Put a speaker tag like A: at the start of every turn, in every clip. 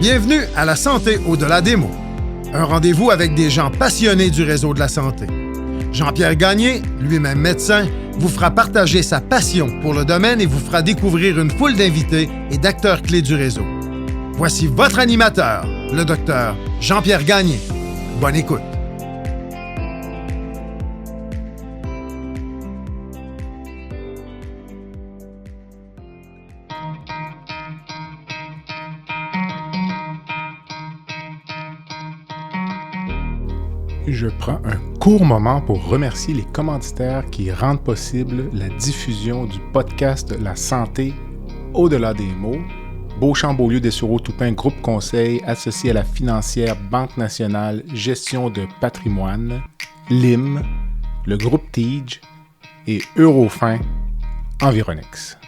A: Bienvenue à La Santé au-delà des mots. Un rendez-vous avec des gens passionnés du réseau de la santé. Jean-Pierre Gagné, lui-même médecin, vous fera partager sa passion pour le domaine et vous fera découvrir une foule d'invités et d'acteurs clés du réseau. Voici votre animateur, le docteur Jean-Pierre Gagné. Bonne écoute.
B: Je prends un court moment pour remercier les commanditaires qui rendent possible la diffusion du podcast La Santé au-delà des mots. Beauchamp-Beaulieu Dessureau-Toupin, groupe conseil associé à la financière Banque nationale Gestion de patrimoine, LIM, le groupe Tige et Eurofin Environex.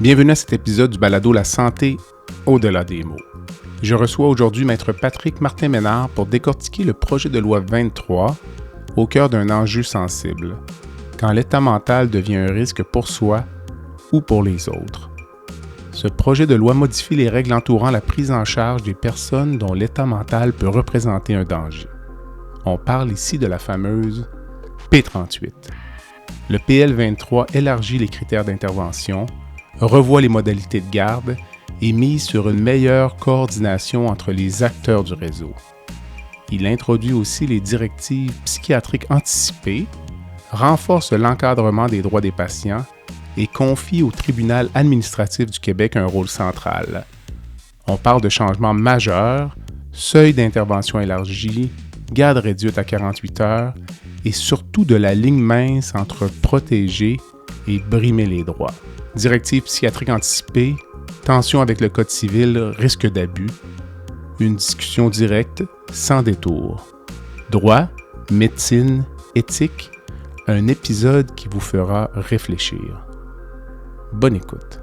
B: Bienvenue à cet épisode du balado La Santé au-delà des mots. Je reçois aujourd'hui Maître Patrick Martin-Ménard pour décortiquer le projet de loi 23 au cœur d'un enjeu sensible, quand l'état mental devient un risque pour soi ou pour les autres. Ce projet de loi modifie les règles entourant la prise en charge des personnes dont l'état mental peut représenter un danger. On parle ici de la fameuse P38. Le PL23 élargit les critères d'intervention, revoit les modalités de garde et mise sur une meilleure coordination entre les acteurs du réseau. Il introduit aussi les directives psychiatriques anticipées, renforce l'encadrement des droits des patients et confie au Tribunal administratif du Québec un rôle central. On parle de changements majeurs, seuil d'intervention élargi, garde réduite à 48 heures et surtout de la ligne mince entre protéger et brimer les droits. Directive psychiatrique anticipée, tension avec le Code civil, risque d'abus, une discussion directe, sans détour. Droit, médecine, éthique, un épisode qui vous fera réfléchir. Bonne écoute.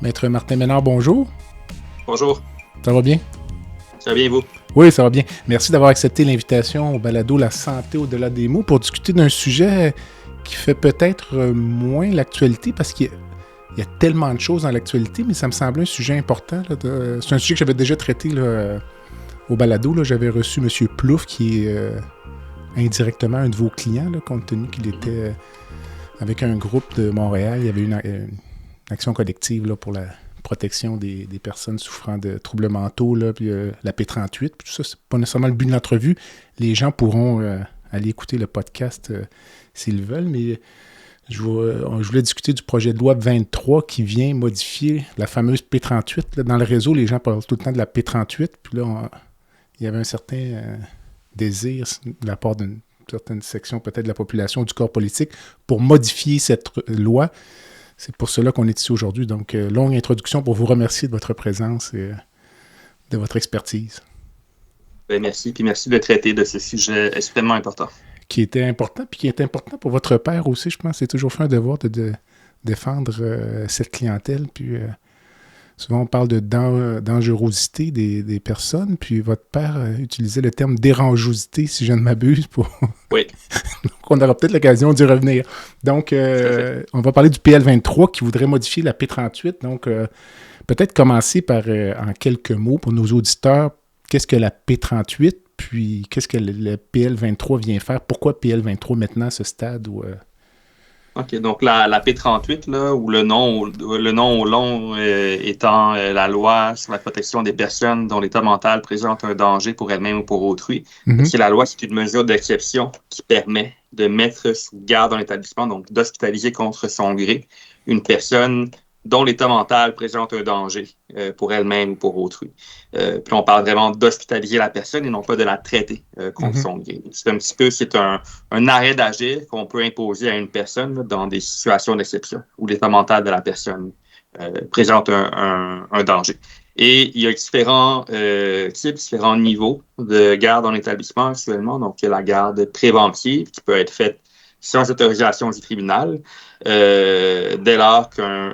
B: Maître Martin-Ménard, bonjour.
C: Bonjour.
B: Ça va bien?
C: Ça va bien, vous?
B: Oui, ça va bien. Merci d'avoir accepté l'invitation au balado La Santé au-delà des mots pour discuter d'un sujet qui fait peut-être moins l'actualité parce qu'il y a tellement de choses dans l'actualité, mais ça me semblait un sujet important. C'est un sujet que j'avais déjà traité là, au balado. Là. J'avais reçu M. Plouffe, qui est indirectement un de vos clients, là, compte tenu qu'il était avec un groupe de Montréal. Il y avait une action collective là, pour la protection des personnes souffrant de troubles mentaux, là, puis la P38, puis tout ça, c'est pas nécessairement le but de l'entrevue. Les gens pourront aller écouter le podcast s'ils veulent, mais je voulais discuter du projet de loi 23 qui vient modifier la fameuse P38. Là, dans le réseau, les gens parlent tout le temps de la P38, puis là, il y avait un certain désir de la part d'une certaine section peut-être de la population, du corps politique, pour modifier cette loi. C'est pour cela qu'on est ici aujourd'hui. Donc, longue introduction pour vous remercier de votre présence et de votre expertise.
C: Bien, merci, puis merci de traiter de ce sujet extrêmement important.
B: Qui était important, puis qui est important pour votre père aussi, je pense. C'est toujours fait un devoir de défendre cette clientèle. Puis souvent, on parle de dangerosité des personnes, puis votre père utilisait le terme dérangeosité, si je ne m'abuse, pour...
C: Oui.
B: Donc, on aura peut-être l'occasion d'y revenir. Donc, on va parler du PL23 qui voudrait modifier la P38. Donc, peut-être commencer par, en quelques mots, pour nos auditeurs, qu'est-ce que la P38, puis qu'est-ce que le PL23 vient faire? Pourquoi PL23 maintenant à ce stade où...
C: OK, donc la P38, là, ou le nom au long étant la loi sur la protection des personnes dont l'état mental présente un danger pour elles-mêmes ou pour autrui. C'est la loi, c'est une mesure d'exception qui permet de mettre sous garde dans l'établissement, donc d'hospitaliser contre son gré une personne dont l'état mental présente un danger pour elle-même ou pour autrui. Puis on parle vraiment d'hospitaliser la personne et non pas de la traiter contre son gré. C'est un arrêt d'agir qu'on peut imposer à une personne là, dans des situations d'exception où l'état mental de la personne présente un danger. Et il y a différents types, différents niveaux de garde en établissement actuellement. Donc, il y a la garde préventive qui peut être faite sans autorisation du tribunal, dès lors qu'un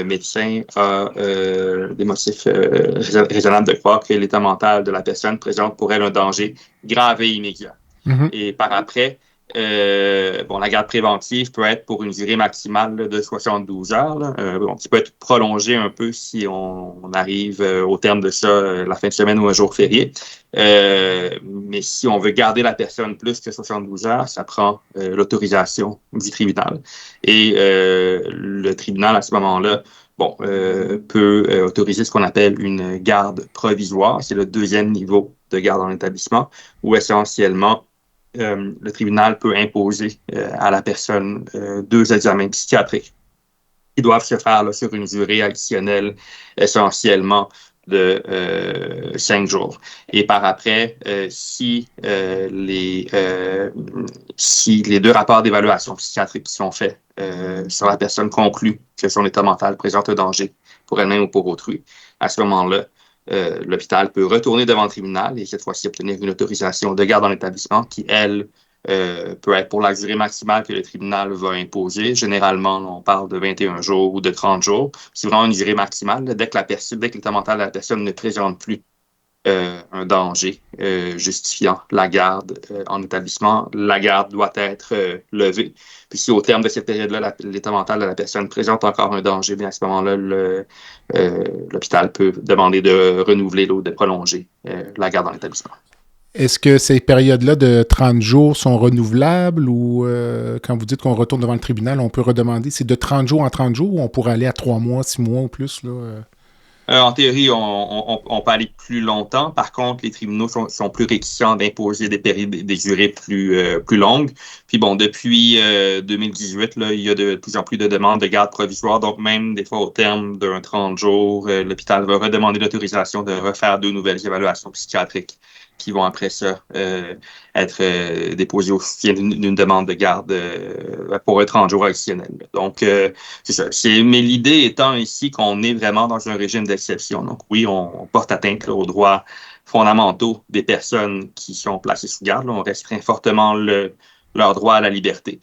C: médecin a des motifs raisonnables de croire que l'état mental de la personne présente pour elle un danger grave et immédiat. Mm-hmm. Et par après, la garde préventive peut être pour une durée maximale là, de 72 heures, là, qui peut être prolongée un peu si on arrive au terme de ça la fin de semaine ou un jour férié. Mais si on veut garder la personne plus que 72 heures, ça prend l'autorisation du tribunal. Et le tribunal, à ce moment-là, peut autoriser ce qu'on appelle une garde provisoire. C'est le deuxième niveau de garde en établissement, où essentiellement, le tribunal peut imposer à la personne 2 examens psychiatriques qui doivent se faire là, sur une durée additionnelle essentiellement de 5 jours. Et par après, si les 2 rapports d'évaluation psychiatrique qui sont faits sur la personne concluent que son état mental présente un danger pour elle-même ou pour autrui, à ce moment-là, l'hôpital peut retourner devant le tribunal et cette fois-ci obtenir une autorisation de garde en établissement qui, elle, peut être pour la durée maximale que le tribunal va imposer. Généralement, on parle de 21 jours ou de 30 jours. C'est vraiment une durée maximale. Là, dès que l'état mental de la personne ne présente plus un danger justifiant la garde en établissement, la garde doit être levée. Puis si au terme de cette période-là, l'état mental de la personne présente encore un danger, bien à ce moment-là, l'hôpital peut demander de renouveler ou de prolonger la garde en établissement.
B: Est-ce que ces périodes-là de 30 jours sont renouvelables ou quand vous dites qu'on retourne devant le tribunal, on peut redemander, c'est de 30 jours en 30 jours ou on pourrait aller à 3 mois, 6 mois ou plus là?
C: En théorie, on peut aller plus longtemps. Par contre, les tribunaux sont plus réticents d'imposer des durées plus longues. Puis depuis 2018, là, il y a de plus en plus de demandes de garde provisoire. Donc, même des fois, au terme d'un 30 jours, l'hôpital va redemander l'autorisation de refaire 2 nouvelles évaluations psychiatriques qui vont après ça être déposées au soutien d'une demande de garde pour un 30 jours additionnel. Donc, c'est ça. Mais l'idée étant ici qu'on est vraiment dans un régime d'exception. Donc, oui, on porte atteinte là, aux droits fondamentaux des personnes qui sont placées sous garde. Là, on restreint fortement leur droit à la liberté.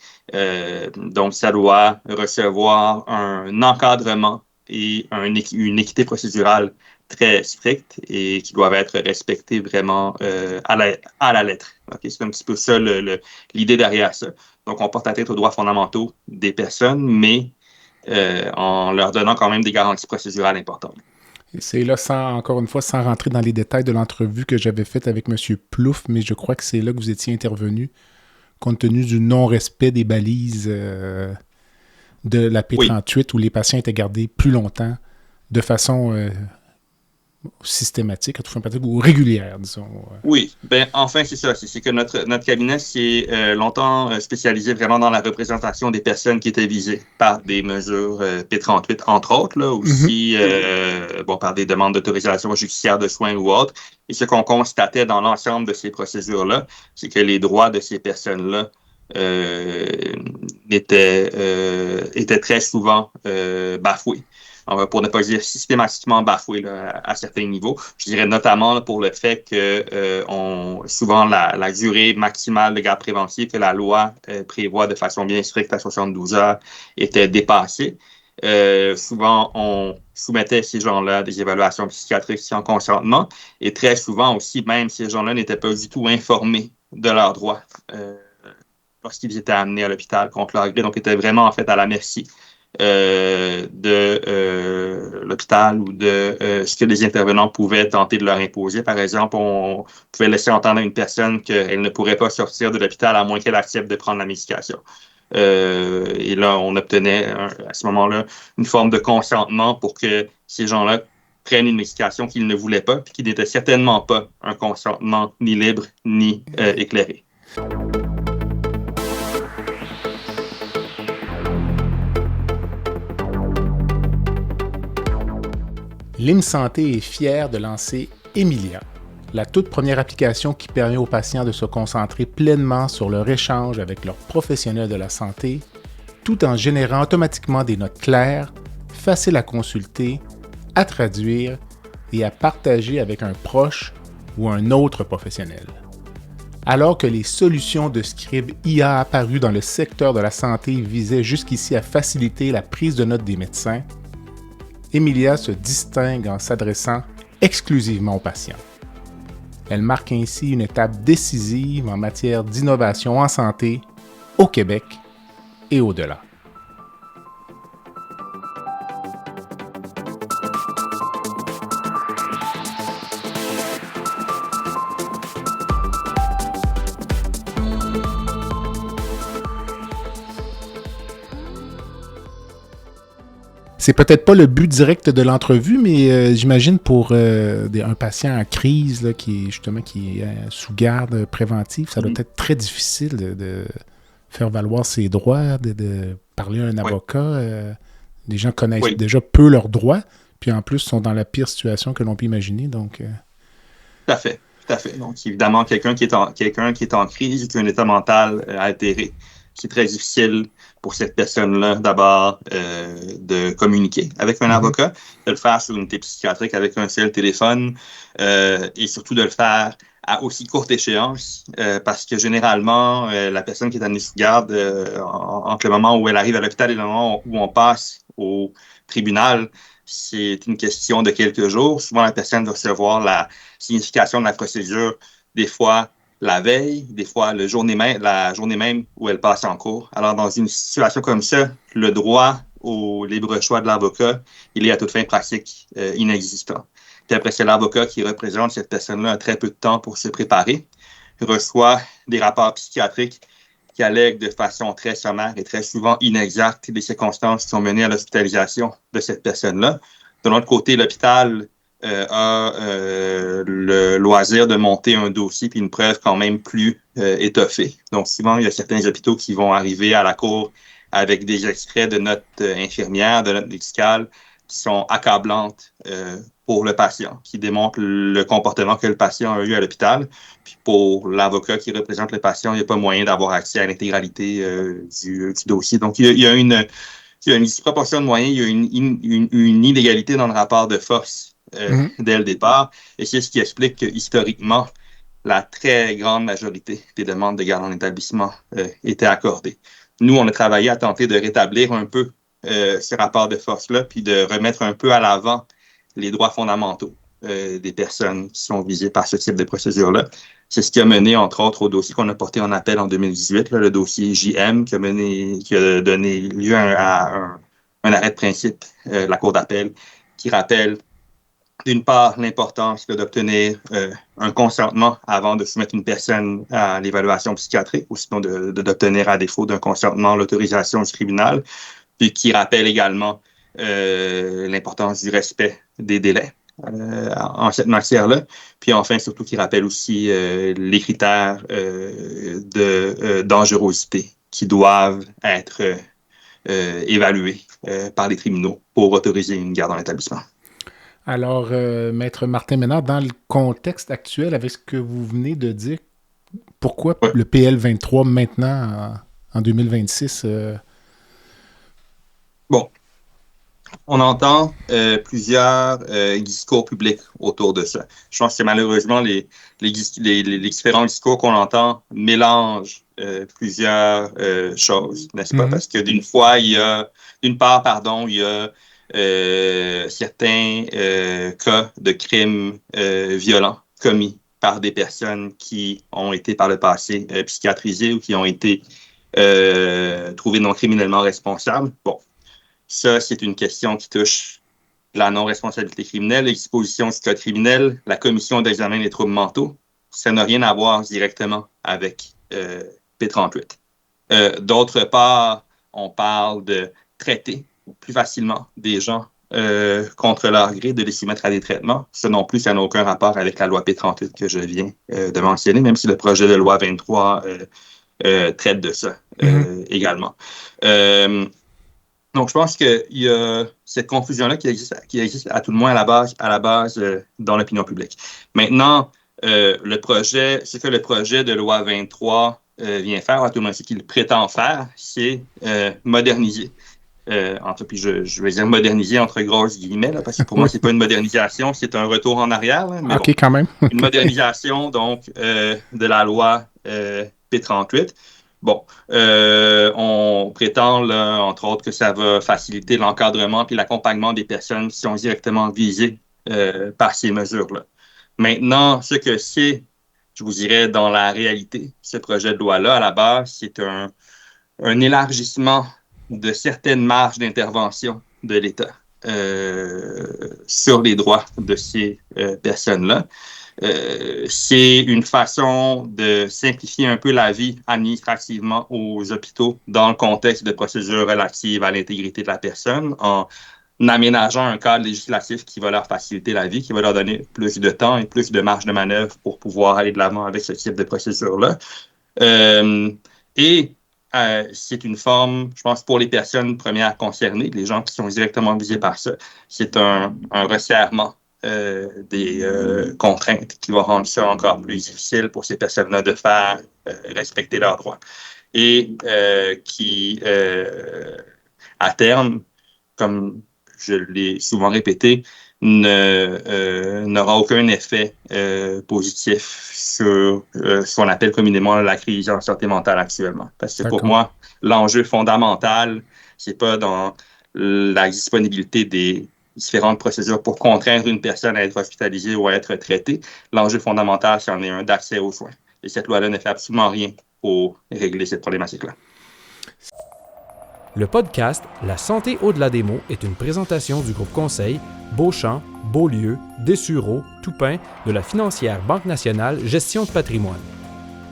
C: Donc, ça doit recevoir un encadrement et une équité procédurale très strictes et qui doivent être respectées vraiment à la lettre. Okay? C'est un petit peu ça l'idée derrière ça. Donc, on porte atteinte aux droits fondamentaux des personnes, mais en leur donnant quand même des garanties procédurales importantes.
B: Et c'est là, encore une fois, sans rentrer dans les détails de l'entrevue que j'avais faite avec M. Plouffe, mais je crois que c'est là que vous étiez intervenu, compte tenu du non-respect des balises de la P38, oui, où les patients étaient gardés plus longtemps de façon systématique, ou régulière, disons.
C: Oui, enfin, c'est ça. C'est que notre cabinet s'est longtemps spécialisé vraiment dans la représentation des personnes qui étaient visées par des mesures P38, entre autres, là, aussi par des demandes d'autorisation judiciaire de soins ou autres. Et ce qu'on constatait dans l'ensemble de ces procédures-là, c'est que les droits de ces personnes-là étaient très souvent bafoués. Pour ne pas dire systématiquement bafoué là, à certains niveaux. Je dirais notamment là, pour le fait que souvent la durée maximale de garde préventive que la loi prévoit de façon bien stricte à 72 heures était dépassée. Souvent, on soumettait ces gens-là à des évaluations psychiatriques sans consentement et très souvent aussi, même ces gens-là n'étaient pas du tout informés de leurs droits lorsqu'ils étaient amenés à l'hôpital contre leur gré, donc étaient vraiment en fait à la merci de l'hôpital ou de ce que les intervenants pouvaient tenter de leur imposer. Par exemple, on pouvait laisser entendre à une personne qu'elle ne pourrait pas sortir de l'hôpital à moins qu'elle accepte de prendre la médication. Et là, on obtenait à ce moment-là une forme de consentement pour que ces gens-là prennent une médication qu'ils ne voulaient pas, puis qui n'était certainement pas un consentement ni libre ni éclairé.
B: L'IM Santé est fier de lancer Emilia, la toute première application qui permet aux patients de se concentrer pleinement sur leur échange avec leurs professionnels de la santé, tout en générant automatiquement des notes claires, faciles à consulter, à traduire et à partager avec un proche ou un autre professionnel. Alors que les solutions de scribe IA apparues dans le secteur de la santé visaient jusqu'ici à faciliter la prise de notes des médecins, Emilia se distingue en s'adressant exclusivement aux patients. Elle marque ainsi une étape décisive en matière d'innovation en santé au Québec et au-delà. C'est peut-être pas le but direct de l'entrevue, mais j'imagine pour un patient en crise là, qui est sous garde préventive, ça doit être très difficile de faire valoir ses droits, de parler à un avocat. Les gens connaissent déjà peu leurs droits, puis en plus sont dans la pire situation que l'on peut imaginer. Donc,
C: Tout à fait, tout à fait. Donc, évidemment, quelqu'un qui est en crise, qui a un état mental altéré, c'est très difficile pour cette personne-là, d'abord, de communiquer avec un avocat, de le faire sur une unité psychiatrique avec un seul téléphone et surtout de le faire à aussi courte échéance parce que généralement, la personne qui est en sous garde, entre le moment où elle arrive à l'hôpital et le moment où on passe au tribunal, c'est une question de quelques jours. Souvent, la personne va recevoir la signification de la procédure, des fois la veille, des fois la journée même où elle passe en cours. Alors, dans une situation comme ça, le droit au libre choix de l'avocat, il est à toute fin pratique inexistant. Puis après, c'est l'avocat qui représente cette personne-là a très peu de temps pour se préparer, reçoit des rapports psychiatriques qui allèguent de façon très sommaire et très souvent inexacte les circonstances qui sont menées à l'hospitalisation de cette personne-là. De l'autre côté, l'hôpital a le loisir de monter un dossier puis une preuve quand même plus étoffée. Donc, souvent, il y a certains hôpitaux qui vont arriver à la cour avec des extraits de notes infirmières, de notes médicales qui sont accablantes pour le patient, qui démontrent le comportement que le patient a eu à l'hôpital. Puis pour l'avocat qui représente le patient, il n'y a pas moyen d'avoir accès à l'intégralité du dossier. Donc, il y a une disproportion de moyens, il y a une inégalité dans le rapport de force dès le départ. Et c'est ce qui explique que, historiquement, la très grande majorité des demandes de garde en établissement étaient accordées. Nous, on a travaillé à tenter de rétablir un peu ce rapport de force-là, puis de remettre un peu à l'avant les droits fondamentaux des personnes qui sont visées par ce type de procédure-là. C'est ce qui a mené, entre autres, au dossier qu'on a porté en appel en 2018, là, le dossier JM, qui a donné lieu à un arrêt de principe de la Cour d'appel, qui rappelle d'une part, l'importance d'obtenir un consentement avant de soumettre une personne à l'évaluation psychiatrique ou sinon d'obtenir à défaut d'un consentement l'autorisation du tribunal, puis qui rappelle également l'importance du respect des délais en cette matière-là. Puis enfin, surtout, qui rappelle aussi les critères de dangerosité qui doivent être évalués par les tribunaux pour autoriser une garde en établissement.
B: Alors, Maître Martin Ménard, dans le contexte actuel, avec ce que vous venez de dire, pourquoi le PL 23 maintenant, en 2026?
C: Bon, on entend plusieurs discours publics autour de ça. Je pense que malheureusement, les différents discours qu'on entend mélangent plusieurs choses, n'est-ce pas? Parce que d'une part, il y a certains cas de crimes violents commis par des personnes qui ont été par le passé psychiatrisées ou qui ont été trouvées non criminellement responsables. Bon, ça, c'est une question qui touche la non-responsabilité criminelle, l'exposition du code criminel, la commission d'examen des troubles mentaux. Ça n'a rien à voir directement avec P38. D'autre part, on parle de traiter plus facilement des gens contre leur gré, de les soumettre à des traitements. Ça non plus, ça n'a aucun rapport avec la loi P38 que je viens de mentionner, même si le projet de loi 23 traite de ça également. Donc, je pense qu'il y a cette confusion-là qui existe à tout le moins à la base dans l'opinion publique. Maintenant, ce que le projet de loi 23 vient faire, à tout le moins ce qu'il prétend faire, c'est moderniser. Puis je vais dire moderniser entre grosses guillemets, là, parce que pour moi, c'est pas une modernisation, c'est un retour en arrière. Là, mais
B: OK, quand même.
C: une modernisation, donc, de la loi P38. Bon, on prétend, là, entre autres, que ça va faciliter l'encadrement et l'accompagnement des personnes qui sont directement visées par ces mesures-là. Maintenant, ce que c'est, je vous dirais, dans la réalité, ce projet de loi-là, à la base, c'est un élargissement de certaines marges d'intervention de l'État sur les droits de ces personnes-là. C'est une façon de simplifier un peu la vie administrativement aux hôpitaux dans le contexte de procédures relatives à l'intégrité de la personne, en aménageant un cadre législatif qui va leur faciliter la vie, qui va leur donner plus de temps et plus de marge de manœuvre pour pouvoir aller de l'avant avec ce type de procédure-là. C'est une forme, je pense, pour les personnes premières concernées, les gens qui sont directement visés par ça, c'est un resserrement des contraintes qui va rendre ça encore plus difficile pour ces personnes-là de faire respecter leurs droits. Et qui, à terme, comme je l'ai souvent répété, n'aura aucun effet positif sur ce qu'on appelle communément la crise en santé mentale actuellement. Parce que pour moi, l'enjeu fondamental, c'est pas dans la disponibilité des différentes procédures pour contraindre une personne à être hospitalisée ou à être traitée. L'enjeu fondamental, c'en est un d'accès aux soins. Et cette loi-là ne fait absolument rien pour régler cette problématique-là.
D: Le podcast La santé au-delà des mots est une présentation du groupe conseil Beauchamp, Beaulieu, Dessureau, Toupin de la financière Banque nationale Gestion de patrimoine.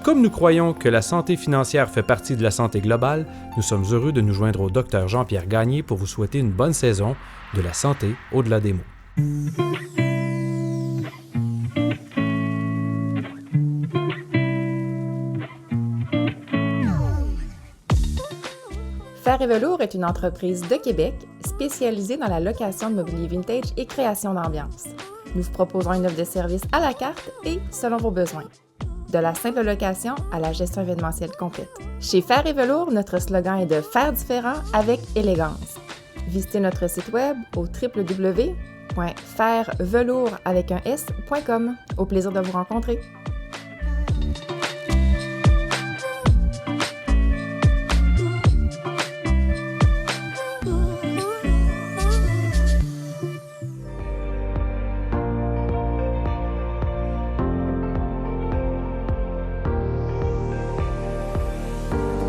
D: Comme nous croyons que la santé financière fait partie de la santé globale, nous sommes heureux de nous joindre au Dr Jean-Pierre Gagné pour vous souhaiter une bonne saison de la santé au-delà des mots.
E: Fer et Velours est une entreprise de Québec spécialisée dans la location de mobilier vintage et création d'ambiance. Nous vous proposons une offre de service à la carte et selon vos besoins. De la simple location à la gestion événementielle complète. Chez Fer et Velours, notre slogan est de faire différent avec élégance. Visitez notre site web au www.fervelours.com. Au plaisir de vous rencontrer.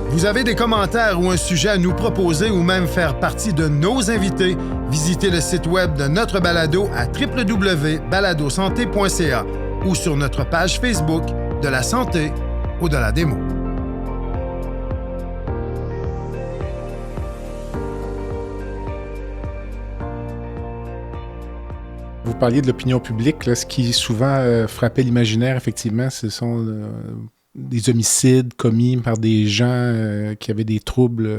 A: Vous avez des commentaires ou un sujet à nous proposer ou même faire partie de nos invités, visitez le site web de notre balado à www.baladosanté.ca ou sur notre page Facebook de la santé au-delà des mots.
B: Vous parliez de l'opinion publique, là, ce qui souvent frappait l'imaginaire, effectivement, ce sont des homicides commis par des gens qui avaient des troubles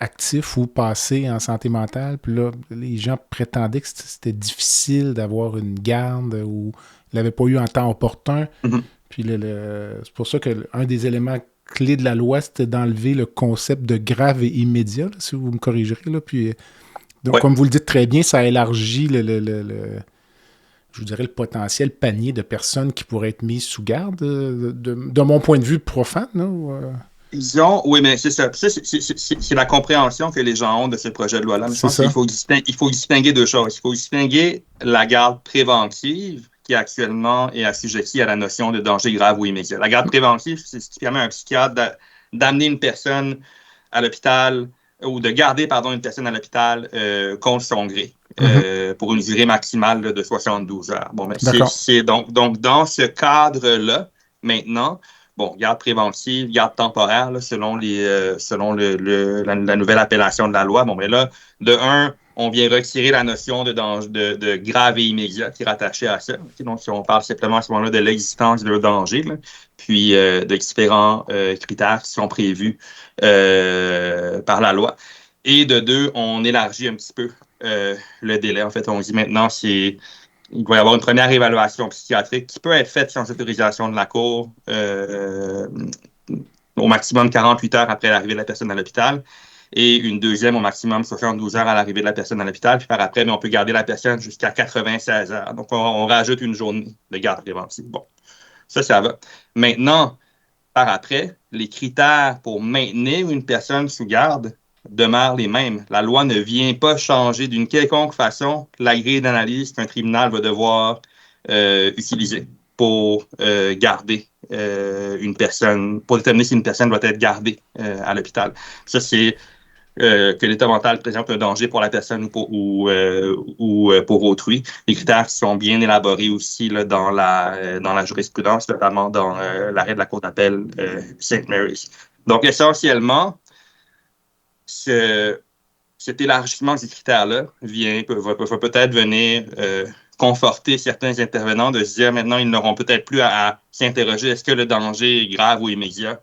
B: actifs ou passés en santé mentale. Puis là, les gens prétendaient que c'était difficile d'avoir une garde ou ils l'avaient pas eu en temps opportun. Mm-hmm. Puis c'est pour ça qu'un des éléments clés de la loi, c'était d'enlever le concept de grave et immédiat, là, si vous me corrigerez. Là. Puis, donc, comme vous le dites très bien, ça élargit je vous dirais, le potentiel panier de personnes qui pourraient être mises sous garde, de mon point de vue profane. Là,
C: oui, mais c'est ça. C'est la compréhension que les gens ont de ce projet de loi-là. Mais je pense qu'il faut distinguer deux choses. Il faut distinguer la garde préventive, qui actuellement est assujettie à la notion de danger grave ou immédiat. La garde préventive, c'est ce qui permet à un psychiatre d'amener une personne à l'hôpital ou de garder, une personne à l'hôpital contre son gré. Pour une durée maximale là, de 72 heures. Bon, mais c'est donc dans ce cadre-là, maintenant, garde préventive, garde temporaire, là, selon la nouvelle appellation de la loi. Bon, mais là, de un, on vient retirer la notion de grave et immédiat qui est rattachée à ça. Okay? Donc, si on parle simplement à ce moment-là de l'existence d'un danger, là, puis de différents critères qui sont prévus par la loi. Et de deux, on élargit un petit peu le délai. En fait, on dit maintenant, il va y avoir une première évaluation psychiatrique qui peut être faite sans autorisation de la Cour au maximum 48 heures après l'arrivée de la personne à l'hôpital et une deuxième au maximum 72 heures à l'arrivée de la personne à l'hôpital. Puis par après, mais on peut garder la personne jusqu'à 96 heures. Donc, on rajoute une journée de garde préventive. Bon, ça va. Maintenant, par après, les critères pour maintenir une personne sous garde demeurent les mêmes. La loi ne vient pas changer d'une quelconque façon la grille d'analyse qu'un tribunal va devoir utiliser pour garder une personne, pour déterminer si une personne doit être gardée à l'hôpital. Ça, c'est que l'état mental présente un danger pour la personne ou pour autrui. Les critères qui sont bien élaborés aussi là, dans la jurisprudence, notamment dans l'arrêt de la Cour d'appel St. Mary's. Donc, essentiellement, cet élargissement des critères-là va peut-être venir conforter certains intervenants de se dire maintenant, ils n'auront peut-être plus à s'interroger est-ce que le danger est grave ou immédiat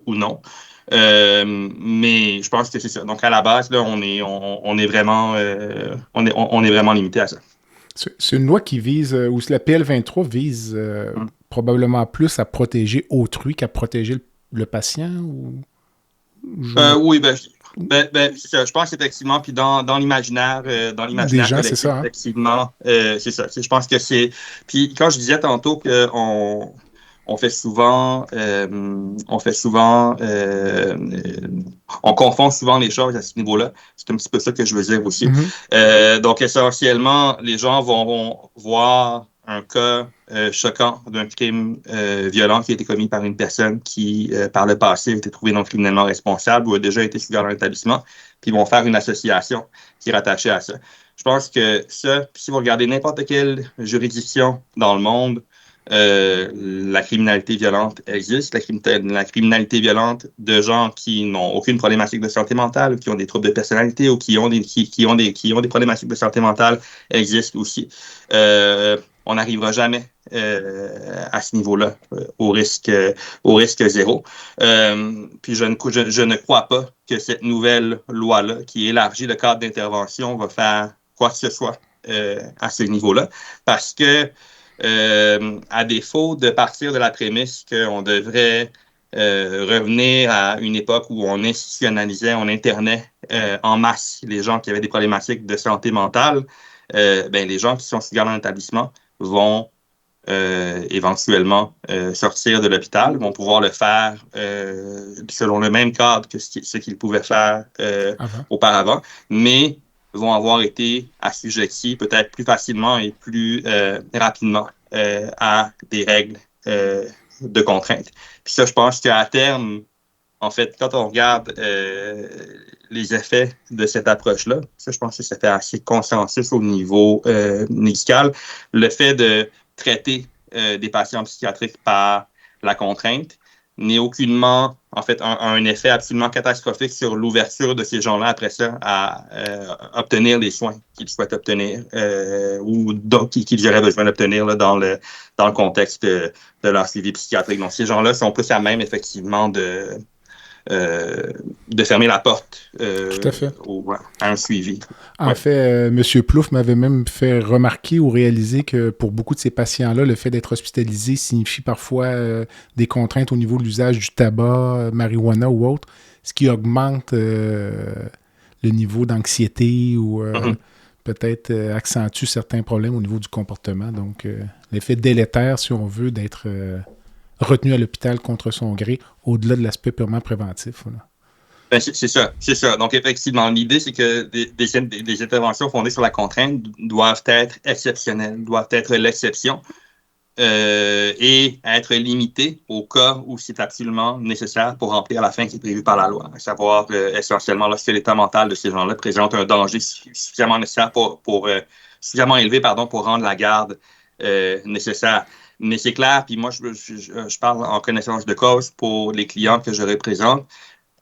C: ou non. Mais je pense que c'est ça. Donc, à la base, là, on est vraiment limité à ça.
B: C'est une loi qui vise, ou la PL 23 vise probablement plus à protéger autrui qu'à protéger le patient?
C: Oui, je pense effectivement, puis dans l'imaginaire
B: des gens, c'est ça, hein?
C: Effectivement, c'est ça. Je pense que c'est... Puis quand je disais tantôt qu'on on confond souvent les choses à ce niveau-là. C'est un petit peu ça que je veux dire aussi.
B: Mm-hmm.
C: Donc, essentiellement, les gens vont voir un cas choquant d'un crime violent qui a été commis par une personne qui, par le passé, a été trouvée non criminellement responsable ou a déjà été sous garde dans l'établissement, puis ils vont faire une association qui est rattachée à ça. Je pense que ça, si vous regardez n'importe quelle juridiction dans le monde, la criminalité violente existe, la criminalité violente de gens qui n'ont aucune problématique de santé mentale, ou qui ont des troubles de personnalité ou qui ont des problématiques de santé mentale existe aussi. On n'arrivera jamais à ce niveau-là, au risque zéro. Puis je ne crois pas que cette nouvelle loi-là, qui élargit le cadre d'intervention, va faire quoi que ce soit à ce niveau-là, parce que à défaut de partir de la prémisse qu'on devrait revenir à une époque où on institutionnalisait, on internait en masse les gens qui avaient des problématiques de santé mentale, les gens qui sont sous garde dans l'établissement vont éventuellement sortir de l'hôpital, vont pouvoir le faire selon le même cadre que ce qu'ils pouvaient faire auparavant, mais vont avoir été assujettis peut-être plus facilement et plus rapidement à des règles de contrainte. Puis ça, je pense qu'à terme, en fait, quand on regarde les effets de cette approche-là, ça, je pense que ça fait assez consensus au niveau médical, le fait de traiter des patients psychiatriques par la contrainte n'est aucunement, en fait, un effet absolument catastrophique sur l'ouverture de ces gens-là après ça à obtenir les soins qu'ils souhaitent obtenir ou qu'ils auraient besoin d'obtenir là, dans le contexte de leur suivi psychiatrique. Donc, ces gens-là sont plus à même, effectivement, de fermer la porte
B: Tout à fait.
C: À un suivi.
B: En fait, M. Plouffe m'avait même fait remarquer ou réaliser que pour beaucoup de ces patients-là, le fait d'être hospitalisé signifie parfois des contraintes au niveau de l'usage du tabac, marijuana ou autre, ce qui augmente le niveau d'anxiété ou peut-être accentue certains problèmes au niveau du comportement. Donc, l'effet délétère, si on veut, d'être retenu à l'hôpital contre son gré, au-delà de l'aspect purement préventif.
C: Ben, c'est ça. Donc, effectivement, l'idée, c'est que des interventions fondées sur la contrainte doivent être exceptionnelles, doivent être l'exception et être limitées au cas où c'est absolument nécessaire pour remplir la fin qui est prévue par la loi, à savoir essentiellement lorsque l'état mental de ces gens-là présente un danger suffisamment nécessaire suffisamment élevé pour rendre la garde nécessaire. Mais c'est clair, puis moi, je parle en connaissance de cause pour les clients que je représente.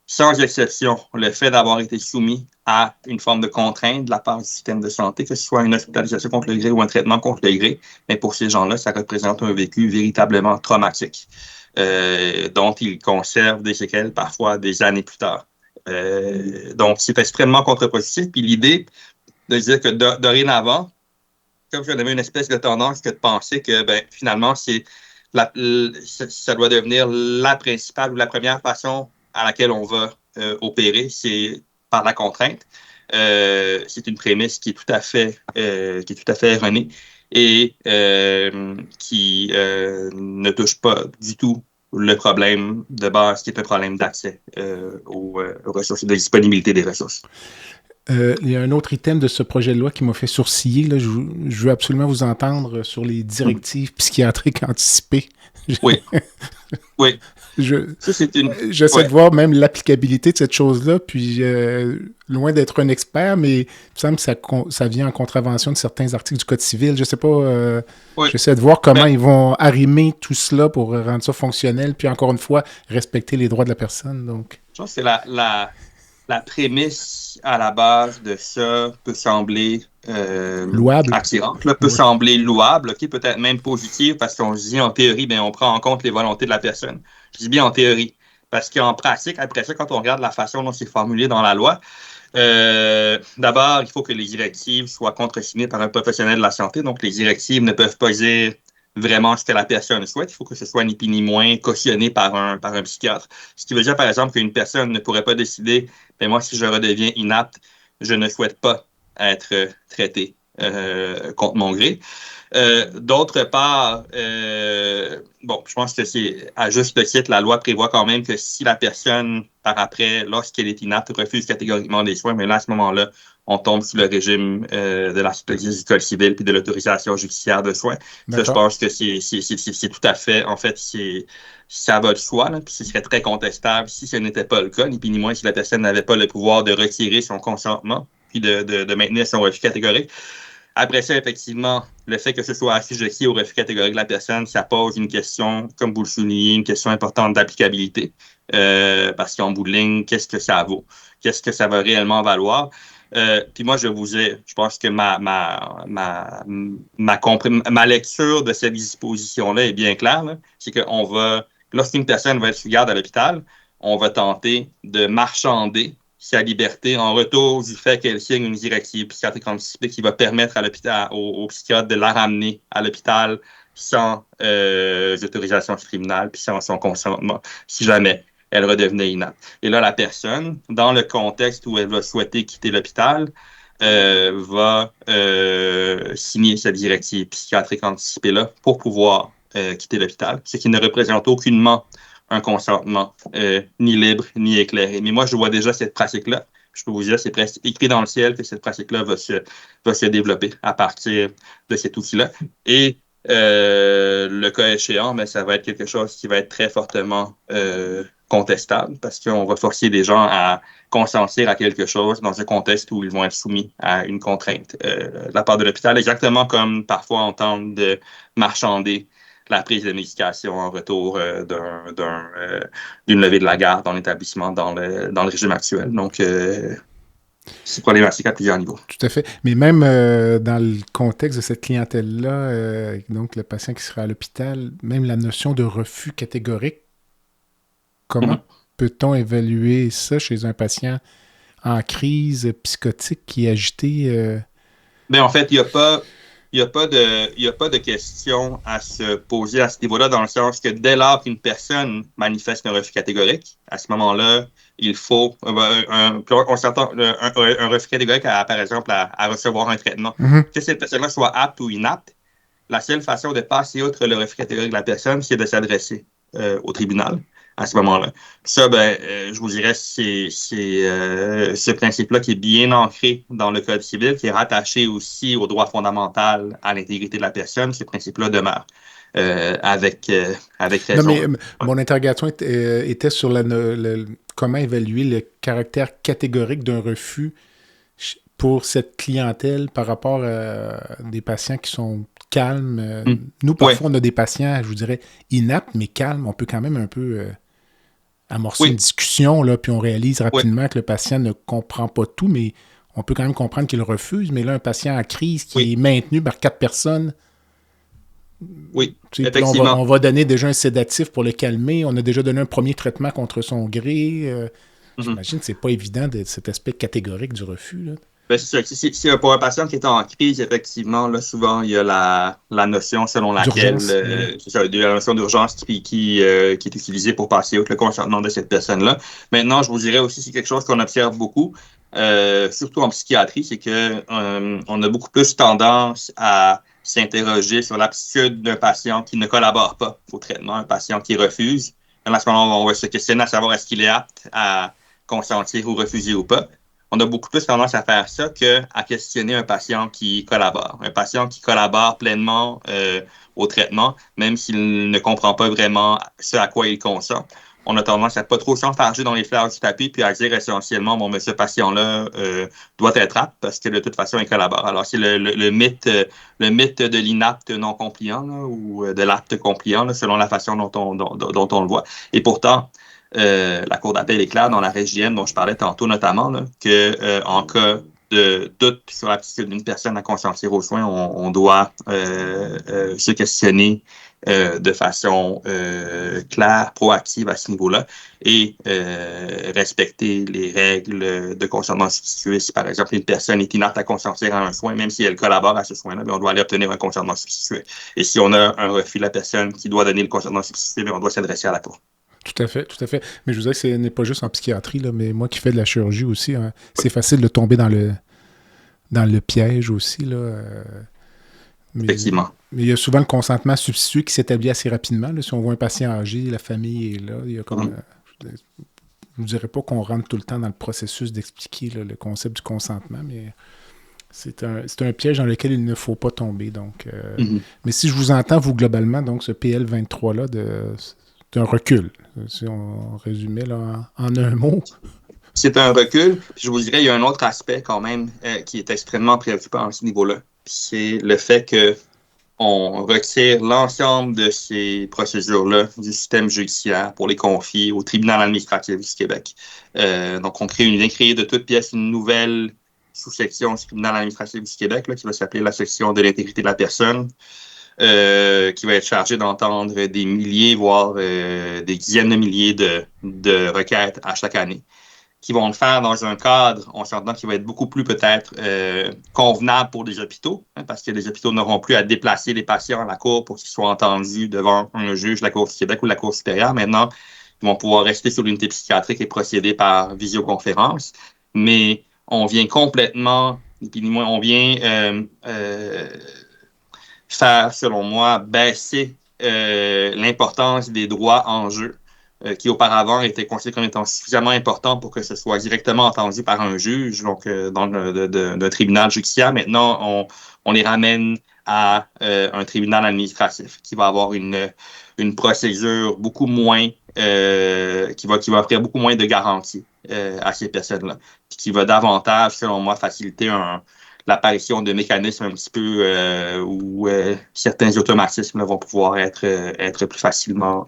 C: Sans exception, le fait d'avoir été soumis à une forme de contrainte de la part du système de santé, que ce soit une hospitalisation contre le gré ou un traitement contre le gré, mais pour ces gens-là, ça représente un vécu véritablement traumatique, dont ils conservent des séquelles parfois des années plus tard. Donc, c'est extrêmement contre-positif. Puis l'idée de dire que dorénavant, comme j'en avais une espèce de tendance que de penser que finalement, ça doit devenir la principale ou la première façon à laquelle on va opérer, c'est par la contrainte. C'est une prémisse qui est tout à fait erronée et qui ne touche pas du tout le problème de base, qui est un problème d'accès aux ressources et de disponibilité des ressources.
B: Il y a un autre item de ce projet de loi qui m'a fait sourciller. Là. Je veux absolument vous entendre sur les directives psychiatriques anticipées.
C: Oui. Oui.
B: J'essaie de voir même l'applicabilité de cette chose-là, puis loin d'être un expert, mais il me semble que ça vient en contravention de certains articles du Code civil. Je sais pas, j'essaie de voir comment ils vont arrimer tout cela pour rendre ça fonctionnel, puis encore une fois, respecter les droits de la personne. Donc.
C: Je pense que c'est la prémisse à la base de ça peut sembler
B: louable,
C: attirante, peut sembler louable, peut-être même positive, parce qu'on se dit en théorie, on prend en compte les volontés de la personne. Je dis bien en théorie, parce qu'en pratique, après ça, quand on regarde la façon dont c'est formulé dans la loi, d'abord, il faut que les directives soient contresignées par un professionnel de la santé. Donc, les directives ne peuvent pas dire vraiment ce que la personne souhaite. Il faut que ce soit ni plus ni moins cautionné par un psychiatre. Ce qui veut dire, par exemple, qu'une personne ne pourrait pas décider, moi, si je redeviens inapte, je ne souhaite pas être traité contre mon gré. D'autre part, je pense que c'est à juste titre, la loi prévoit quand même que si la personne, par après, lorsqu'elle est inapte, refuse catégoriquement des soins, mais là, à ce moment-là, on tombe sous le régime de la supervision du Code civil puis de l'autorisation judiciaire de soins. Ça, je pense que c'est tout à fait, en fait, ça va de soi, là, puis ce serait très contestable si ce n'était pas le cas, ni plus ni moins si la personne n'avait pas le pouvoir de retirer son consentement puis de maintenir son refus catégorique. Après ça, effectivement, le fait que ce soit assujetti au refus catégorique de la personne, ça pose une question, comme vous le soulignez, une question importante d'applicabilité. Parce qu'en bout de ligne, qu'est-ce que ça vaut? Qu'est-ce que ça va réellement valoir? Puis moi, je pense que ma lecture de cette disposition-là est bien claire. Là. C'est qu'on va, lorsqu'une personne va être sous garde à l'hôpital, on va tenter de marchander sa liberté en retour du fait qu'elle signe une directive psychiatrique anticipée qui va permettre à l'hôpital, au psychiatre de la ramener à l'hôpital sans autorisation criminelle puis sans son consentement, si jamais elle redevenait inapte. Et là, la personne, dans le contexte où elle va souhaiter quitter l'hôpital, va signer cette directive psychiatrique anticipée-là pour pouvoir quitter l'hôpital, ce qui ne représente aucunement un consentement ni libre ni éclairé. Mais moi, je vois déjà cette pratique-là. Je peux vous dire, c'est presque écrit dans le ciel que cette pratique-là va se développer à partir de cet outil-là. Et le cas échéant, ça va être quelque chose qui va être très fortement contestable parce qu'on va forcer les gens à consentir à quelque chose dans un contexte où ils vont être soumis à une contrainte de la part de l'hôpital, exactement comme parfois on tente de marchander la prise de médication en retour d'une levée de la garde dans l'établissement dans le régime actuel. Donc, c'est problématique à plusieurs niveaux.
B: Tout à fait. Mais même dans le contexte de cette clientèle-là, donc le patient qui sera à l'hôpital, même la notion de refus catégorique, comment peut-on évaluer ça chez un patient en crise psychotique qui est agité?
C: En fait, il n'y a pas de question à se poser à ce niveau-là, dans le sens que dès lors qu'une personne manifeste un refus catégorique, à ce moment-là, il faut un refus catégorique, par exemple, à recevoir un traitement. Que cette personne-là soit apte ou inapte, la seule façon de passer outre le refus catégorique de la personne, c'est de s'adresser au tribunal à ce moment-là. Ça, je vous dirais, c'est ce principe-là qui est bien ancré dans le Code civil, qui est rattaché aussi au droit fondamental à l'intégrité de la personne. Ce principe-là demeure avec raison.
B: Non, mais mon interrogation était sur comment évaluer le caractère catégorique d'un refus pour cette clientèle par rapport à des patients qui sont calmes. Nous, parfois, on a des patients, je vous dirais, inaptes, mais calmes. On peut quand même un peu amorcer une discussion, là, puis on réalise rapidement que le patient ne comprend pas tout, mais on peut quand même comprendre qu'il refuse. Mais là, un patient en crise qui est maintenu par 4 personnes,
C: effectivement.
B: On va donner déjà un sédatif pour le calmer. On a déjà donné un premier traitement contre son gré. j'imagine que c'est pas évident de cet aspect catégorique du refus, là.
C: Ben, c'est sûr. Si pour un patient qui est en crise, effectivement, là, souvent, il y a la notion selon laquelle c'est ça, la notion d'urgence qui est utilisée pour passer outre le consentement de cette personne-là. Maintenant, je vous dirais aussi, c'est quelque chose qu'on observe beaucoup, surtout en psychiatrie, c'est que on a beaucoup plus tendance à s'interroger sur l'aptitude d'un patient qui ne collabore pas au traitement, un patient qui refuse. À ce moment-là, on va se questionner à savoir est-ce qu'il est apte à consentir ou refuser ou pas. On a beaucoup plus tendance à faire ça qu'à questionner un patient qui collabore. Un patient qui collabore pleinement au traitement, même s'il ne comprend pas vraiment ce à quoi il consent. On a tendance à pas trop s'enfarger dans les fleurs du tapis puis à dire essentiellement, bon, mais ce patient-là doit être apte parce que de toute façon, il collabore. Alors, c'est le mythe de l'inapte non compliant là, ou de l'apte compliant, là, selon la façon dont on le voit. Et pourtant, la Cour d'appel est claire dans la REGIM dont je parlais tantôt notamment, là, que en cas de doute sur l'aptitude d'une personne à consentir aux soins, on doit se questionner de façon claire, proactive à ce niveau-là et respecter les règles de consentement substitué. Si par exemple une personne est inapte à consentir à un soin, même si elle collabore à ce soin-là, on doit aller obtenir un consentement substitué. Et si on a un refus de la personne qui doit donner le consentement substitué, on doit s'adresser à la Cour.
B: Tout à fait, tout à fait. Mais je vous dirais que ce n'est pas juste en psychiatrie, là, mais moi qui fais de la chirurgie aussi, hein, c'est facile de tomber dans le piège aussi, là.
C: Effectivement.
B: Mais il y a souvent le consentement substitué qui s'établit assez rapidement. Là. Si on voit un patient âgé, la famille est là, il y a comme... je ne dirais pas qu'on rentre tout le temps dans le processus d'expliquer là, le concept du consentement, mais c'est un piège dans lequel il ne faut pas tomber. Donc, mais si je vous entends, vous, globalement, donc ce PL23-là, c'est un recul. Si on résumait là, en un mot.
C: C'est un recul. Puis je vous dirais, il y a un autre aspect quand même qui est extrêmement préoccupant à ce niveau-là. C'est le fait qu'on retire l'ensemble de ces procédures-là du système judiciaire pour les confier au tribunal administratif du Québec. Donc, on vient créer de toute pièce une nouvelle sous-section du tribunal administratif du Québec là, qui va s'appeler la section de l'intégrité de la personne. Qui va être chargé d'entendre des milliers, voire des dizaines de milliers de requêtes à chaque année, qui vont le faire dans un cadre, on s'entend, qui va être beaucoup plus peut-être convenable pour les hôpitaux, hein, parce que les hôpitaux n'auront plus à déplacer les patients à la cour pour qu'ils soient entendus devant un juge de la Cour du Québec ou de la Cour supérieure. Maintenant, ils vont pouvoir rester sur l'unité psychiatrique et procéder par visioconférence, mais on vient complètement, on vient faire, selon moi, baisser l'importance des droits en jeu qui auparavant étaient considérés comme étant suffisamment importants pour que ce soit directement entendu par un juge, donc dans d'un tribunal judiciaire. Maintenant, on les ramène à un tribunal administratif qui va avoir une procédure beaucoup moins, qui va offrir beaucoup moins de garanties à ces personnes-là, qui va davantage, selon moi, faciliter l'apparition de mécanismes un petit peu où certains automatismes là, vont pouvoir être plus facilement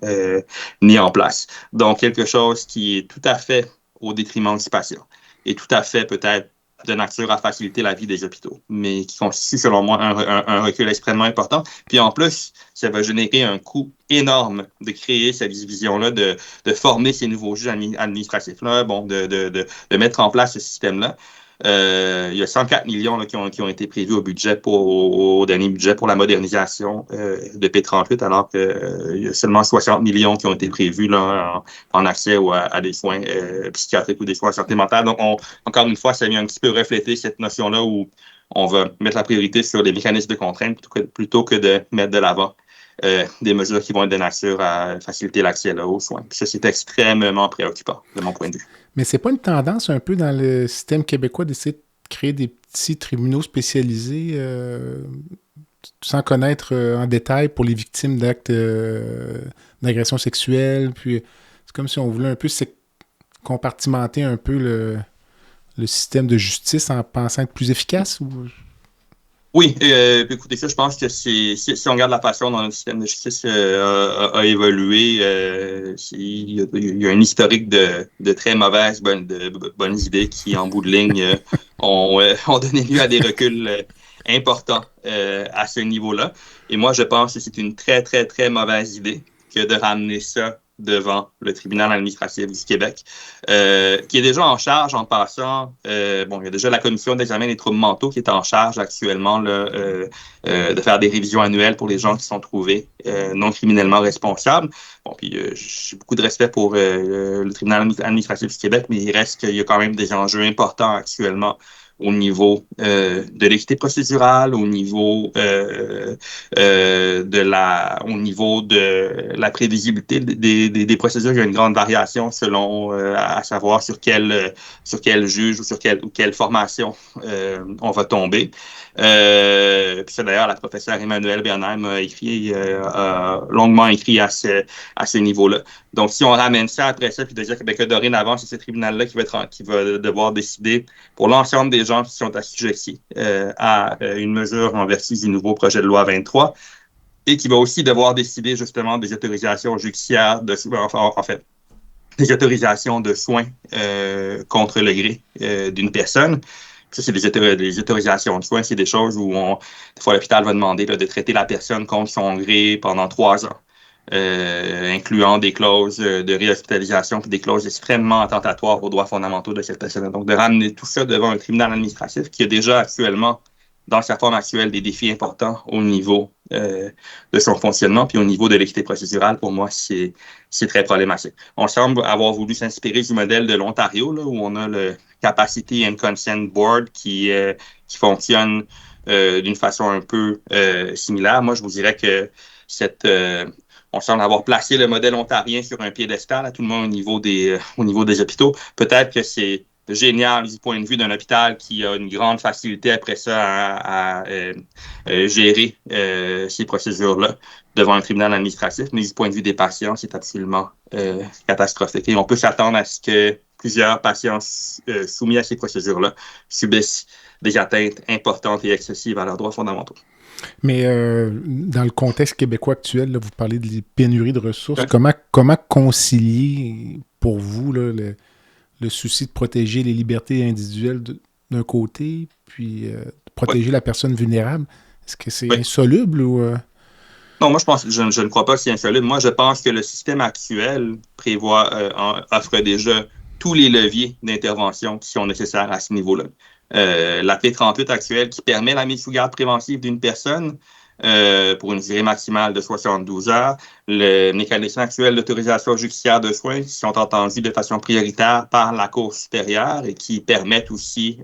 C: mis en place. Donc, quelque chose qui est tout à fait au détriment du patient et tout à fait peut-être de nature à faciliter la vie des hôpitaux, mais qui constitue, selon moi, un recul extrêmement important. Puis en plus, ça va générer un coût énorme de créer cette division-là, de former ces nouveaux juges administratifs-là, bon, de mettre en place ce système-là. Il y a 104 millions là, qui ont été prévus au dernier budget pour la modernisation de P38, alors qu'il y a seulement 60 millions qui ont été prévus là, en accès à des soins psychiatriques ou des soins en santé mentale. Donc, encore une fois, ça vient un petit peu refléter cette notion-là où on va mettre la priorité sur les mécanismes de contrainte plutôt que de mettre de l'avant des mesures qui vont être de nature à faciliter l'accès là, aux soins. Puis ça, c'est extrêmement préoccupant de mon point de vue.
B: Mais c'est pas une tendance un peu dans le système québécois d'essayer de créer des petits tribunaux spécialisés sans connaître en détail pour les victimes d'actes d'agression sexuelle? Puis c'est comme si on voulait un peu compartimenter un peu le système de justice en pensant être plus efficace? Ou...
C: Oui, écoutez, ça, je pense que si on regarde la façon dont notre système de justice a évolué, il y a un historique de très mauvaises bonnes idées qui, en bout de ligne, ont donné lieu à des reculs importants à ce niveau-là. Et moi, je pense que c'est une très, très, très mauvaise idée que de ramener ça devant le tribunal administratif du Québec, qui est déjà en charge en passant. Il y a déjà la commission d'examen des troubles mentaux qui est en charge actuellement là, de faire des révisions annuelles pour les gens qui sont trouvés non criminellement responsables. Puis j'ai beaucoup de respect pour le tribunal administratif du Québec, mais il reste qu'il y a quand même des enjeux importants actuellement au niveau de l'équité procédurale, au niveau au niveau de la prévisibilité des procédures. Il y a une grande variation selon, à savoir sur quel juge ou sur quelle formation on va tomber. Puis ça, d'ailleurs, la professeure Emmanuelle Bernheim a longuement écrit à ce niveau-là. Donc, si on ramène ça après ça, puis de dire que dorénavant, c'est ce tribunal-là qui va devoir décider pour l'ensemble des gens qui sont assujettis à une mesure en vertu du nouveau projet de loi 23 et qui va aussi devoir décider justement des autorisations judiciaires, des autorisations de soins contre le gré d'une personne. Ça, c'est des autorisations de soins, c'est des choses où des fois l'hôpital va demander là, de traiter la personne contre son gré pendant 3 ans. Incluant des clauses de réhospitalisation et des clauses extrêmement attentatoires aux droits fondamentaux de cette personne. Donc, de ramener tout ça devant un tribunal administratif qui a déjà actuellement, dans sa forme actuelle, des défis importants au niveau de son fonctionnement puis au niveau de l'équité procédurale, pour moi, c'est très problématique. On semble avoir voulu s'inspirer du modèle de l'Ontario, là, où on a le Capacity and Consent Board qui fonctionne d'une façon un peu similaire. Moi, je vous dirais que on semble avoir placé le modèle ontarien sur un piédestal, à tout le monde au niveau des hôpitaux. Peut-être que c'est génial du point de vue d'un hôpital qui a une grande facilité après ça à gérer ces procédures-là devant un tribunal administratif, mais du point de vue des patients, c'est absolument catastrophique. Et on peut s'attendre à ce que plusieurs patients soumis à ces procédures-là subissent des atteintes importantes et excessives à leurs droits fondamentaux.
B: Mais dans le contexte québécois actuel, là, vous parlez de pénurie de ressources. Ouais. Comment concilier pour vous là, le souci de protéger les libertés individuelles d'un côté, puis de protéger la personne vulnérable? Est-ce que c'est insoluble ou...
C: Non, moi, je ne crois pas que c'est insoluble. Moi, je pense que le système actuel offre déjà tous les leviers d'intervention qui sont nécessaires à ce niveau-là. La P38 actuelle qui permet la mise sous garde préventive d'une personne pour une durée maximale de 72 heures, le mécanisme actuel d'autorisation judiciaire de soins qui sont entendus de façon prioritaire par la Cour supérieure et qui permettent aussi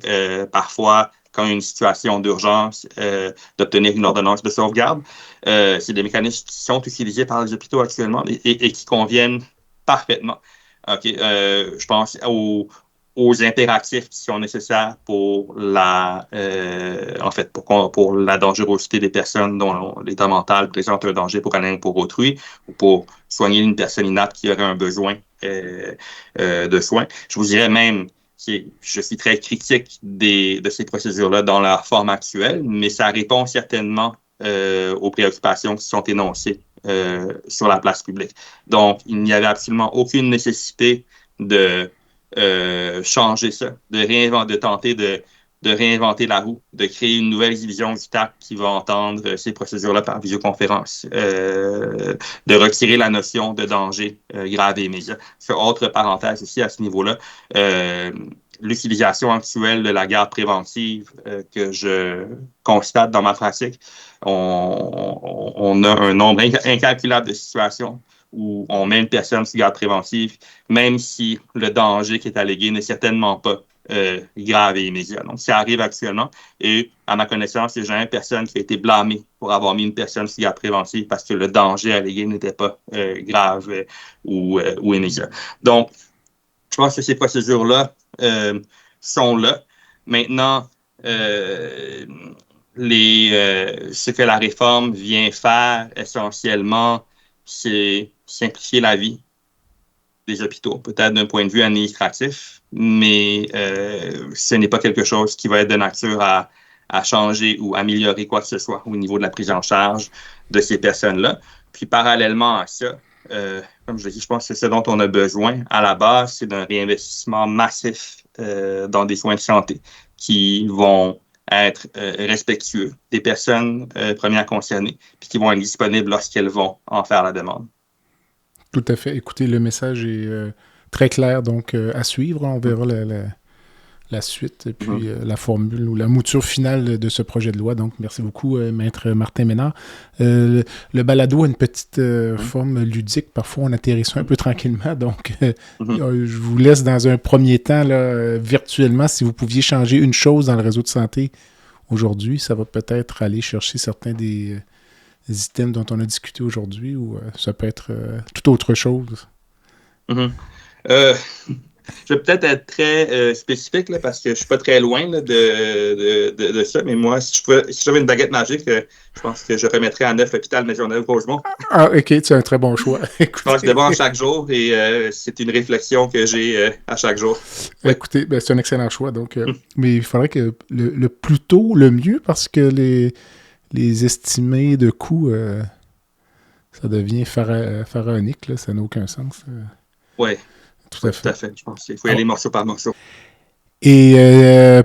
C: parfois, quand il y a une situation d'urgence, d'obtenir une ordonnance de sauvegarde. C'est des mécanismes qui sont utilisés par les hôpitaux actuellement et qui conviennent parfaitement. Je pense aux impératifs qui sont nécessaires pour la dangerosité des personnes dont l'état mental présente un danger pour elle-même ou pour autrui, ou pour soigner une personne inapte qui aurait un besoin de soins. Je vous dirais même que je suis très critique de ces procédures-là dans leur forme actuelle, mais ça répond certainement aux préoccupations qui sont énoncées sur la place publique. Donc, il n'y avait absolument aucune nécessité de changer ça, de tenter de réinventer la roue, de créer une nouvelle division du TAC qui va entendre ces procédures-là par visioconférence, de retirer la notion de danger grave et immédiat. Autre parenthèse aussi à ce niveau-là, l'utilisation actuelle de la garde préventive que je constate dans ma pratique, on a un nombre incalculable de situations où on met une personne sous garde préventive, même si le danger qui est allégué n'est certainement pas grave et immédiat. Donc, ça arrive actuellement. Et à ma connaissance, il n'y a jamais personne qui a été blâmé pour avoir mis une personne sous garde préventive parce que le danger allégué n'était pas grave ou immédiat. Donc, je pense que ces procédures-là sont là. Maintenant, ce que la réforme vient faire essentiellement, c'est simplifier la vie des hôpitaux, peut-être d'un point de vue administratif, mais ce n'est pas quelque chose qui va être de nature à changer ou améliorer quoi que ce soit au niveau de la prise en charge de ces personnes-là. Puis parallèlement à ça, comme je l'ai dit, je pense que ce dont on a besoin à la base, c'est d'un réinvestissement massif dans des soins de santé qui vont être respectueux des personnes premières concernées, puis qui vont être disponibles lorsqu'elles vont en faire la demande.
B: Tout à fait. Écoutez, le message est très clair, donc à suivre. On verra la suite et puis la formule ou la mouture finale de ce projet de loi. Donc, merci beaucoup, Maître Martin Ménard. Le balado a une petite forme ludique. Parfois, on atterrit ça un peu tranquillement. Donc, je vous laisse dans un premier temps, là, virtuellement, si vous pouviez changer une chose dans le réseau de santé aujourd'hui, ça va peut-être aller chercher certains des items dont on a discuté aujourd'hui ou ça peut être tout autre chose.
C: Je vais peut-être être très spécifique là, parce que je suis pas très loin là, de ça, mais moi, si j'avais une baguette magique, je pense que je remettrais à neuf l'hôpital Maisonneuve-Rosemont.
B: Ah, ok, tu as un très bon choix.
C: Je pense devant chaque jour et c'est une réflexion que j'ai à chaque jour.
B: Écoutez, c'est un excellent choix. Donc, mais il faudrait que le plus tôt, le mieux, parce que les estimés de coûts, ça devient pharaonique, là, ça n'a aucun sens.
C: Oui.
B: Tout à fait.
C: Je pense qu'il faut y aller morceau par morceau.
B: Et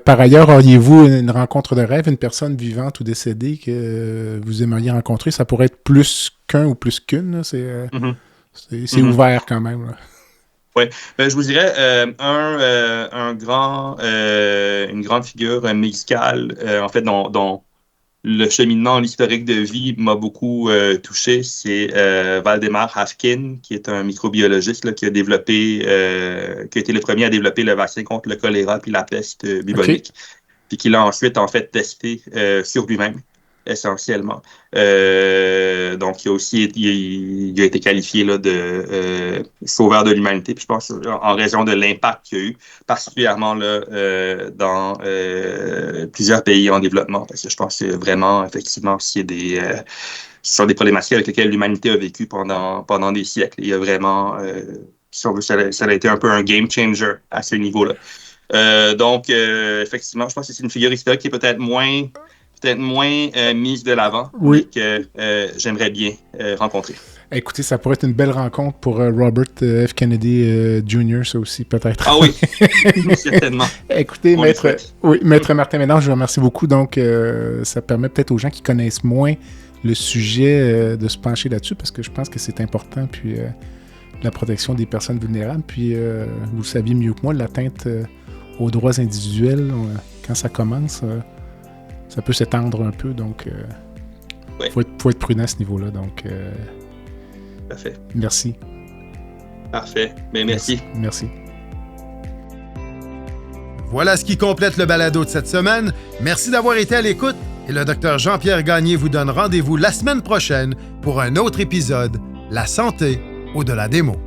B: par ailleurs, auriez-vous une rencontre de rêve, une personne vivante ou décédée que vous aimeriez rencontrer? Ça pourrait être plus qu'un ou plus qu'une. Là. C'est ouvert quand même.
C: Oui. Je vous dirais une grande figure musicale, en fait, dont le cheminement, l'historique de vie m'a beaucoup touché. C'est Valdemar Haffkine, qui est un microbiologiste là, qui a été le premier à développer le vaccin contre le choléra puis la peste bubonique, puis qui l'a ensuite en fait testé sur lui-même essentiellement. Donc il a été qualifié là, de sauveur de l'humanité. Puis je pense en raison de l'impact qu'il y a eu, particulièrement là, dans plusieurs pays en développement. Parce que je pense que vraiment, effectivement, ce sont des problématiques avec lesquelles l'humanité a vécu pendant des siècles. Il y a vraiment, ça a été un peu un game changer à ce niveau-là. Donc, effectivement, je pense que c'est une figure historique qui est peut-être moins mise de l'avant, mais que j'aimerais bien rencontrer.
B: Écoutez, ça pourrait être une belle rencontre pour Robert F. Kennedy Jr., ça aussi, peut-être.
C: Ah oui, certainement.
B: Écoutez, Maître Martin Ménard, je vous remercie beaucoup. Donc, ça permet peut-être aux gens qui connaissent moins le sujet de se pencher là-dessus, parce que je pense que c'est important, puis la protection des personnes vulnérables. Puis, vous le saviez mieux que moi, l'atteinte aux droits individuels, quand ça commence... ça peut s'étendre un peu, donc faut être prudent à ce niveau-là. Donc,
C: parfait.
B: Merci.
C: Parfait. Mais merci.
B: Merci.
A: Voilà ce qui complète le balado de cette semaine. Merci d'avoir été à l'écoute et le Dr Jean-Pierre Gagné vous donne rendez-vous la semaine prochaine pour un autre épisode, La santé au-delà des mots.